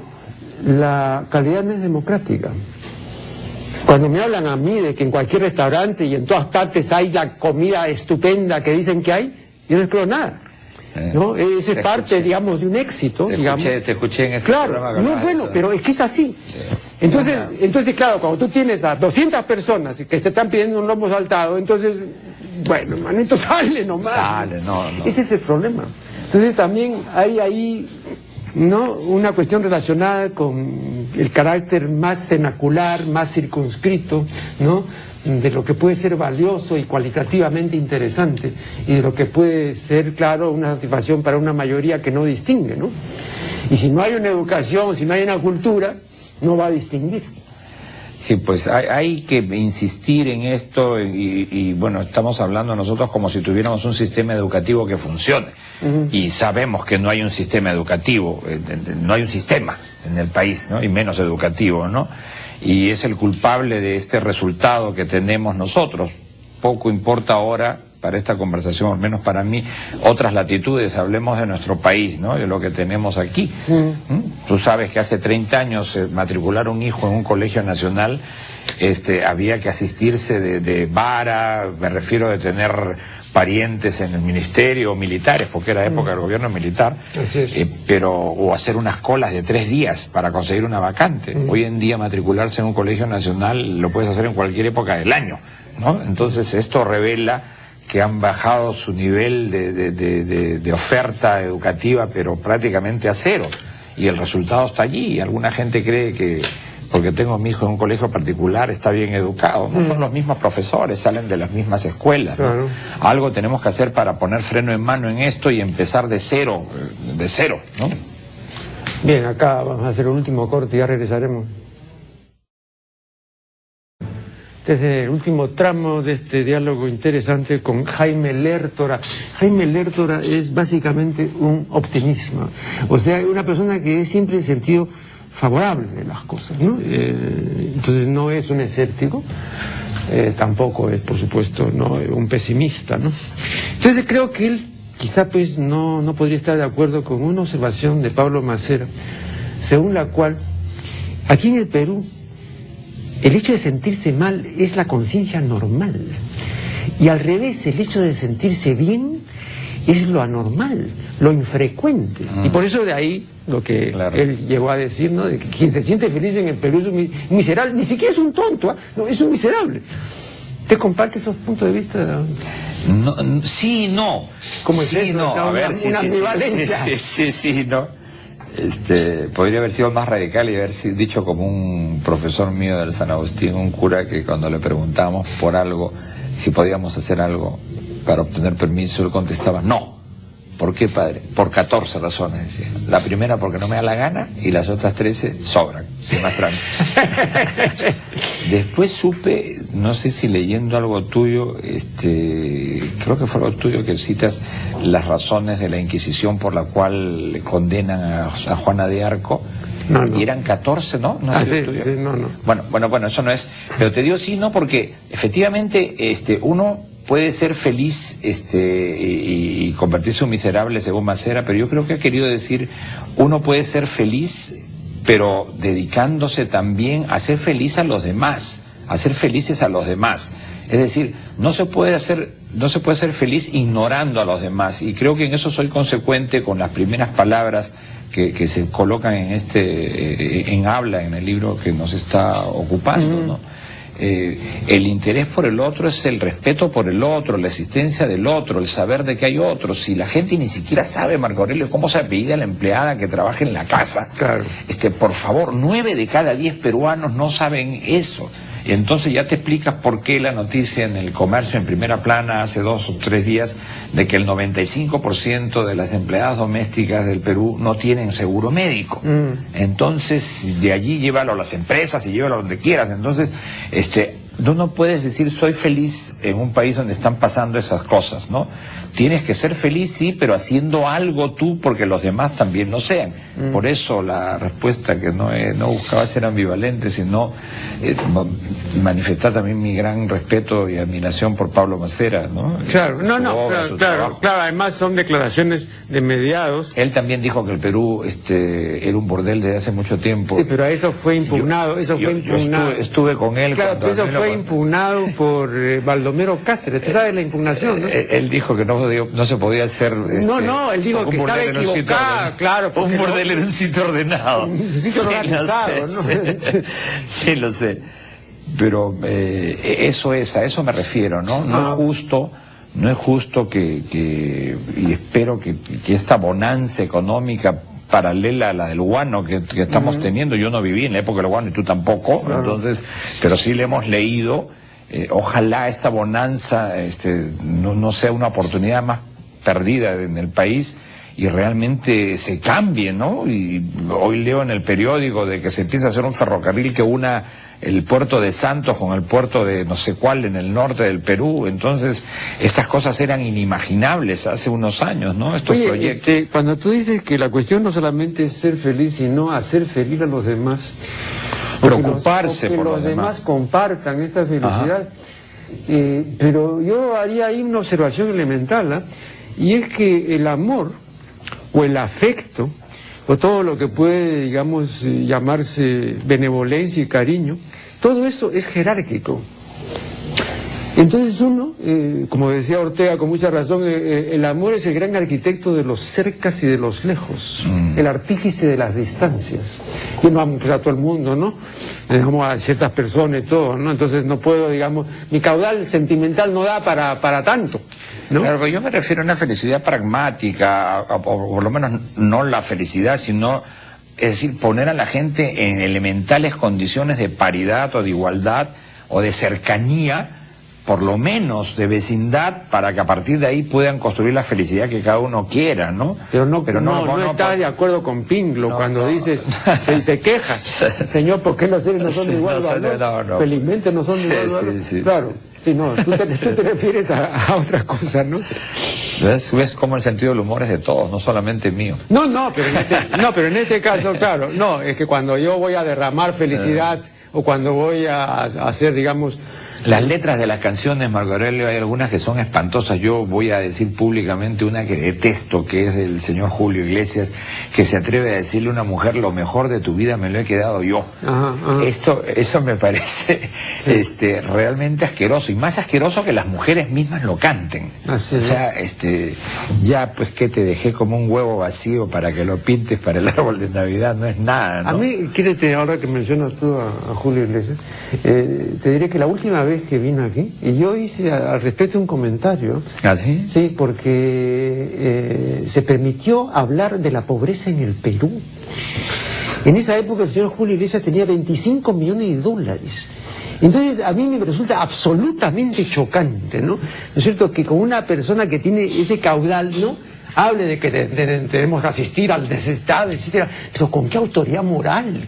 la calidad no es democrática. Cuando me hablan a mí de que en cualquier restaurante y en todas partes hay la comida estupenda que dicen que hay, yo no creo nada. ¿No? Eso es parte, digamos, de un éxito. Te escuché en ese programa. Claro, bueno, pero es que es así. Sí. Entonces, claro, cuando tú tienes a 200 personas que te están pidiendo un lomo saltado, entonces, bueno, manito, sale nomás. Sale, no. Ese es el problema. Entonces también hay ahí, ¿no?, una cuestión relacionada con el carácter más cenacular, más circunscrito, ¿no?, de lo que puede ser valioso y cualitativamente interesante, y de lo que puede ser, claro, una satisfacción para una mayoría que no distingue, ¿no? Y si no hay una educación, si no hay una cultura, no va a distinguir. Sí, pues hay que insistir en esto y bueno, estamos hablando nosotros como si tuviéramos un sistema educativo que funcione. Y sabemos que no hay un sistema educativo, no hay un sistema en el país, ¿no?, y menos educativo, ¿no? Y es el culpable de este resultado que tenemos nosotros. Poco importa ahora, para esta conversación, al menos para mí, otras latitudes, hablemos de nuestro país, ¿no?, de lo que tenemos aquí. Tú sabes que hace 30 años matricular un hijo en un colegio nacional, había que asistirse de vara, me refiero de tener parientes en el ministerio, militares, porque era época del gobierno militar, o hacer unas colas de 3 días para conseguir una vacante. Hoy en día matricularse en un colegio nacional lo puedes hacer en cualquier época del año, ¿no? Entonces esto revela que han bajado su nivel de oferta educativa, pero prácticamente a cero, y el resultado está allí. Alguna gente cree que porque tengo a mi hijo en un colegio particular está bien educado. No son los mismos profesores, salen de las mismas escuelas, ¿no? Claro. Algo tenemos que hacer para poner freno en mano en esto y empezar de cero, ¿no? Bien, acá vamos a hacer un último corte y ya regresaremos. Este es el último tramo de este diálogo interesante con Jaime Lertora. Jaime Lertora es básicamente un optimista, o sea, una persona que es siempre en sentido favorable de las cosas, ¿no? Entonces no es un escéptico, tampoco es, por supuesto, no un pesimista, ¿no? Entonces creo que él quizá pues no podría estar de acuerdo con una observación de Pablo Macera, según la cual aquí en el Perú el hecho de sentirse mal es la conciencia normal, y al revés, el hecho de sentirse bien es lo anormal, lo infrecuente. Y por eso de ahí lo que él llegó a decir, ¿no?, de que quien se siente feliz en el Perú es un miserable, ni siquiera es un tonto, no, es un miserable. ¿Te comparte esos puntos de vista? No, sí, no. ¿Cómo es sí, eso? No, a ver, sí, no. Podría haber sido más radical y haber dicho como un profesor mío del San Agustín, un cura, que cuando le preguntábamos por algo, si podíamos hacer algo para obtener permiso, él contestaba, no. ¿Por qué, padre? Por 14 razones, decía. La primera, porque no me da la gana, y las otras 13 sobran, sin más trámite. Después supe, no sé si leyendo algo tuyo, creo que fue algo tuyo, que citas las razones de la Inquisición por la cual condenan a Juana de Arco. No. Y eran 14, ¿no? No sé sí, no. Bueno, eso no es. Pero te digo sí, no, porque efectivamente uno puede ser feliz y convertirse en un miserable, según Macera, pero yo creo que ha querido decir, uno puede ser feliz, pero dedicándose también a ser feliz a los demás, a ser felices a los demás. Es decir, no se puede ser feliz ignorando a los demás, y creo que en eso soy consecuente con las primeras palabras que se colocan en habla en el libro que nos está ocupando, ¿no? El interés por el otro es el respeto por el otro, la existencia del otro, el saber de que hay otros. Si la gente ni siquiera sabe, Marco Aurelio, cómo se apellida la empleada que trabaja en la casa, claro. Por favor, 9 de cada 10 peruanos no saben eso. Entonces ya te explicas por qué la noticia en el Comercio, en primera plana, hace 2 o 3 días, de que el 95% de las empleadas domésticas del Perú no tienen seguro médico. Entonces, de allí llévalo a las empresas y llévalo a donde quieras. Entonces, tú no puedes decir soy feliz en un país donde están pasando esas cosas, ¿no? Tienes que ser feliz, sí, pero haciendo algo tú porque los demás también lo sean. Por eso la respuesta, que no buscaba ser ambivalente, sino manifestar también mi gran respeto y admiración por Pablo Macera, ¿no? Claro, claro, además son declaraciones de mediados. Él también dijo que el Perú era un bordel desde hace mucho tiempo. Sí, pero eso fue impugnado, yo estuve con él. Claro, pero eso fue impugnado por Baldomero Cáceres. ¿Tú sabes la impugnación, no? Él dijo que no se podía hacer... él dijo que estaba equivocado, claro. Un bordel en un sitio ordenado. Un sitio organizado, ¿no? Sí, lo sé. Pero a eso me refiero, ¿no? No es justo no es justo y espero que esta bonanza económica paralela a la del guano que estamos teniendo, yo no viví en la época del guano y tú tampoco, entonces, pero sí le hemos leído, ojalá esta bonanza no sea una oportunidad más perdida en el país y realmente se cambie, ¿no? Y hoy leo en el periódico de que se empieza a hacer un ferrocarril que una el puerto de Santos con el puerto de no sé cuál en el norte del Perú. Entonces, estas cosas eran inimaginables hace unos años, ¿no? Estos proyectos. Cuando tú dices que la cuestión no solamente es ser feliz, sino hacer feliz a los demás, preocuparse por los demás compartan esta felicidad. Pero yo haría ahí una observación elemental, y es que el amor o el afecto o todo lo que puede, digamos, llamarse benevolencia y cariño, todo eso es jerárquico. Entonces uno, como decía Ortega con mucha razón, el amor es el gran arquitecto de los cercas y de los lejos, el artífice de las distancias. Yo no amo pues a todo el mundo, ¿no? Amo a ciertas personas y todo, ¿no? Entonces no puedo, digamos, mi caudal sentimental no da para tanto, ¿no? Claro, yo me refiero a una felicidad pragmática, o por lo menos no la felicidad, sino, es decir, poner a la gente en elementales condiciones de paridad o de igualdad o de cercanía, por lo menos de vecindad, para que a partir de ahí puedan construir la felicidad que cada uno quiera, ¿no? Pero no está de acuerdo con Pinglo cuando dices, se queja, señor, ¿por qué los seres no son iguales? Felizmente no son iguales. Claro. Sí, no, tú te refieres a otra cosa, ¿no? ¿Ves cómo el sentido del humor es de todos, no solamente mío? Pero en este caso, claro, no, es que cuando yo voy a derramar felicidad o cuando voy a hacer, digamos... Las letras de las canciones, Marco Aurelio, hay algunas que son espantosas. Yo voy a decir públicamente una que detesto, que es del señor Julio Iglesias, que se atreve a decirle a una mujer: lo mejor de tu vida me lo he quedado yo. Eso me parece realmente asqueroso, y más asqueroso que las mujeres mismas lo canten. Así, o sea, ya pues que te dejé como un huevo vacío para que lo pintes para el árbol de Navidad, no es nada, ¿no? A mí, ahora que mencionas tú a Julio Iglesias, te diré que la última vez que vino aquí, y yo hice al respecto un comentario. ¿Ah, sí? Sí, porque se permitió hablar de la pobreza en el Perú. En esa época el señor Julio Iglesias tenía 25 millones de dólares. Entonces a mí me resulta absolutamente chocante, ¿no? ¿No es cierto? Que con una persona que tiene ese caudal, ¿no?, hable de que tenemos que asistir al necesitado, etcétera, pero ¿con qué autoridad moral?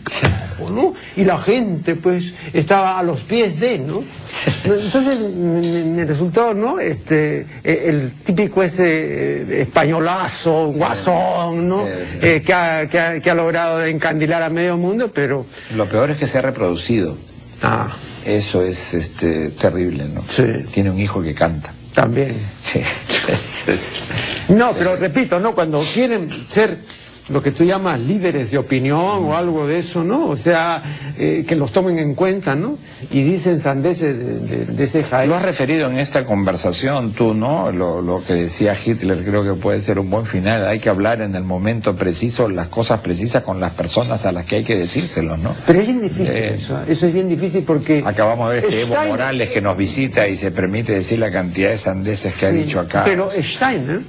¿No? Y la gente, pues, estaba a los pies de, ¿no? Entonces me resultó, ¿no?, el típico españolazo, guasón, ¿no? Que ha logrado encandilar a medio mundo, pero... Lo peor es que se ha reproducido. Eso es terrible, ¿no? Sí. Tiene un hijo que canta. También. Sí. No, pero repito, ¿no?, cuando quieren ser lo que tú llamas líderes de opinión o algo de eso, ¿no? O sea, que los tomen en cuenta, ¿no? Y dicen sandeces de ese Jaén. Lo has referido en esta conversación tú, ¿no? Lo que decía Hitler, creo que puede ser un buen final. Hay que hablar en el momento preciso, las cosas precisas con las personas a las que hay que decírselos, ¿no? Pero es bien difícil eso es bien difícil porque... Acabamos de ver Evo Morales que nos visita y se permite decir la cantidad de sandeces que ha dicho acá. Pero Steiner...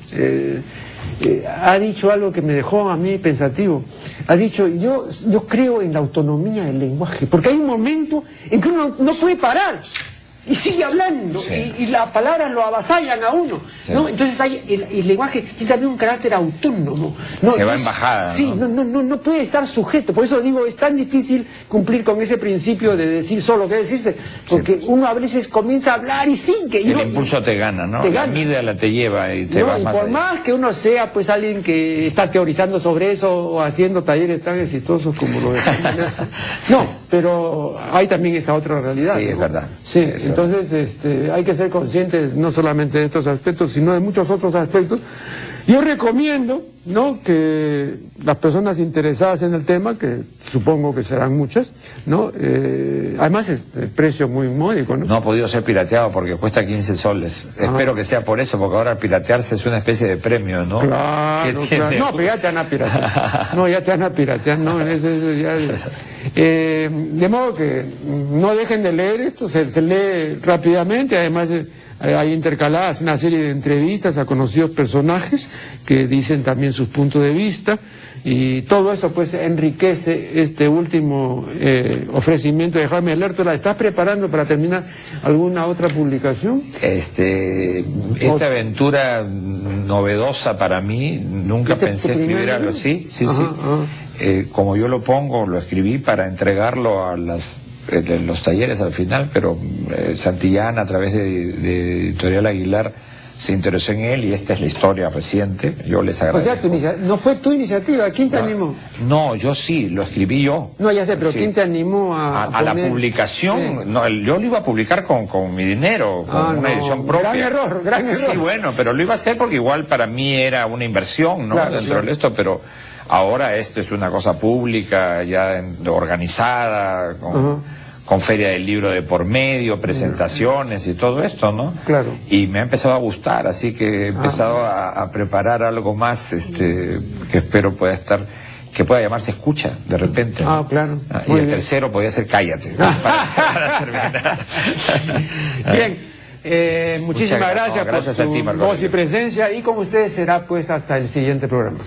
ha dicho algo que me dejó a mí pensativo. Ha dicho, yo creo en la autonomía del lenguaje, porque hay un momento en que uno no puede parar y sigue hablando, y las palabras lo avasallan a uno, ¿no? Entonces el lenguaje tiene también un carácter autónomo, ¿no? Se va en bajada, sí, no puede estar sujeto. Por eso digo, es tan difícil cumplir con ese principio de decir solo que decirse, porque uno a veces comienza a hablar y sigue. El impulso te gana, ¿no? La amígdala te lleva y te vas más allá. Por más que uno sea pues alguien que está teorizando sobre eso o haciendo talleres tan exitosos como lo de... No, pero hay también esa otra realidad. Sí, ¿no? Es verdad. Sí, entonces hay que ser conscientes no solamente de estos aspectos, sino de muchos otros aspectos. Yo recomiendo, ¿no?, que las personas interesadas en el tema, que supongo que serán muchas, ¿no? Además el precio muy módico, ¿no? No ha podido ser pirateado porque cuesta 15 soles. Espero que sea por eso, porque ahora piratearse es una especie de premio, ¿no? Claro. No, pero ya te van a piratear. No, ya te van a piratear, ¿no? De modo que no dejen de leer esto, se lee rápidamente, además hay intercaladas una serie de entrevistas a conocidos personajes que dicen también sus puntos de vista, y todo eso pues enriquece este último ofrecimiento de Jaime Lertora. ¿Estás preparando para terminar alguna otra publicación? Esta aventura novedosa para mí, nunca pensé escribir algo así. Sí. Como yo lo pongo, lo escribí para entregarlo a los talleres al final, pero Santillán, a través de Editorial Aguilar, se interesó en él, y esta es la historia reciente. Yo les agradezco. O sea, ¿no fue tu iniciativa? ¿Quién te animó? No, yo sí, lo escribí yo. No, ya sé, pero sí. ¿Quién te animó a la publicación? Sí. No, yo lo iba a publicar con mi dinero, con una edición propia. Gran error. Sí, bueno, pero lo iba a hacer porque igual para mí era una inversión, ¿no? Claro, dentro de esto, pero ahora esto es una cosa pública, ya organizada, con feria del libro de por medio, presentaciones y todo esto, ¿no? Claro. Y me ha empezado a gustar, así que he empezado a preparar algo más, que espero que pueda llamarse Escucha, de repente, ¿no? Claro. Y el tercero podría ser Cállate, ¿no? para terminar. Bien, muchísimas gracias por tu a ti, voz y presencia, y con ustedes será pues hasta el siguiente programa.